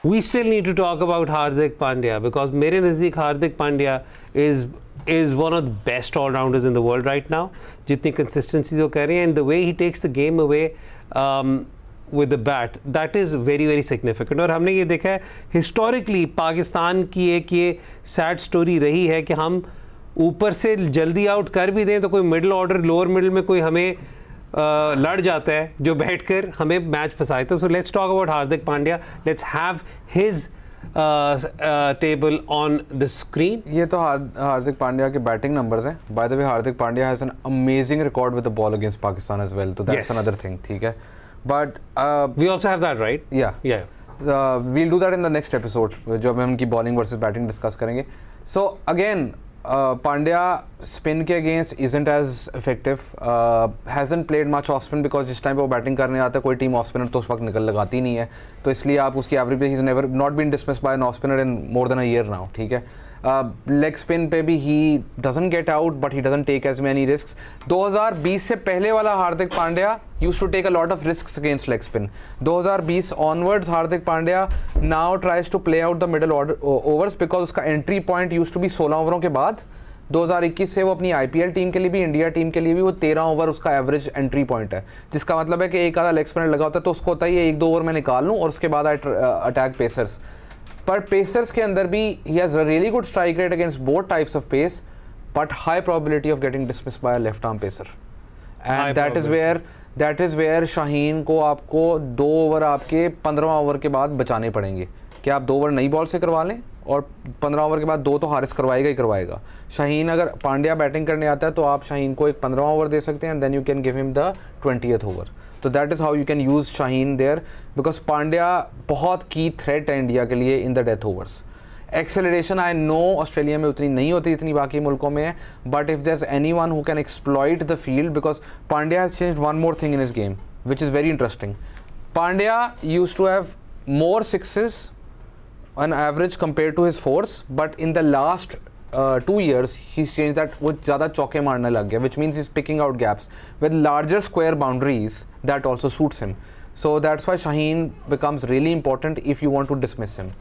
We still need to talk about Hardik Pandya because मेरे नज़दीक Hardik Pandya is one of the best all-rounders in the world right now. जितनी consistency वो कर रहे हैं and the way he takes the game away with the bat, that is very very significant. और हमने ये देखा है historically पाकिस्तान की एक ये sad story रही है कि हम ऊपर से जल्दी आउट कर भी दें तो कोई मिडिल ऑर्डर लोअर मिडिल में कोई हमें लड़ जाता है जो बैठकर हमें मैच फंसाए. तो so let's talk about Hardik Pandya. Let's have his table on the screen. ये तो हार्दिक पांड्या के बैटिंग नंबर्स हैं. By the way Hardik Pandya has an amazing record with the ball against Pakistan as well. तो दैट्स अनदर थिंग. ठीक है, but we also have that right. Yeah we'll do that in the next episode जो हम उनकी bowling versus batting discuss करेंगे. So again Pandya spin के against isn't as effective, hasn't played much off spin because जिस time पे वो batting करने आता है कोई टीम ऑफ स्पिनर तो उस वक्त निकल लगाती नहीं है. तो इसलिए आप उसकी एवरेज पे he's never not been dismissed by an off spinner in more than a year now. ठीक है, लेग स्पिन पे भी he doesn't get out but he doesn't take as many risks. 2020 से पहले वाला Hardik Pandya used to take a lot of risks against leg spin. 2020 onwards Hardik Pandya now tries to play out the middle overs because उसका entry point used to be 16 ओवरों के बाद. 2021 से वो अपनी IPL टीम के लिए भी इंडिया टीम के लिए भी वो 13 ओवर उसका एवरेज एंट्री पॉइंट है, जिसका मतलब है कि एक आधा लेग स्पिनर लगा होता है तो उसको होता है 1-2 ओवर मैं निकाल लूँ और उसके बाद अटैक पेसर्स. पर पेसर्स के अंदर भी he has a really good strike rate against both types of pace but high probability of getting dismissed by a left arm pacer. And that is where Shaheen को आपको 2 ओवर आपके 15वां over के बाद बचाने पड़ेंगे कि आप 2 ओवर नई बॉल से करवा लें और 15 ओवर के बाद 2 तो हारिस करवाएगा ही करवाएगा. शाहीन अगर पांड्या बैटिंग करने आता है तो आप शाहीन को एक 15वां ओवर दे सकते हैं and then you can give him the 20th over. तो that is how you can use Shaheen there because Pandya बहुत की थ्रेट है इंडिया के लिए in the death overs. Acceleration I know Australia में उतनी नहीं होती जितनी बाकी मुल्कों में है, but if there is anyone who can exploit the field because Pandya has changed one more thing in his game which is very interesting. Pandya used to have more sixes on average compared to his fours, but in the last 2 years he's changed that. वो ज़्यादा चौके मारने लग गया, which means he's picking out gaps with larger square boundaries that also suits him. So that's why Shaheen becomes really important if you want to dismiss him.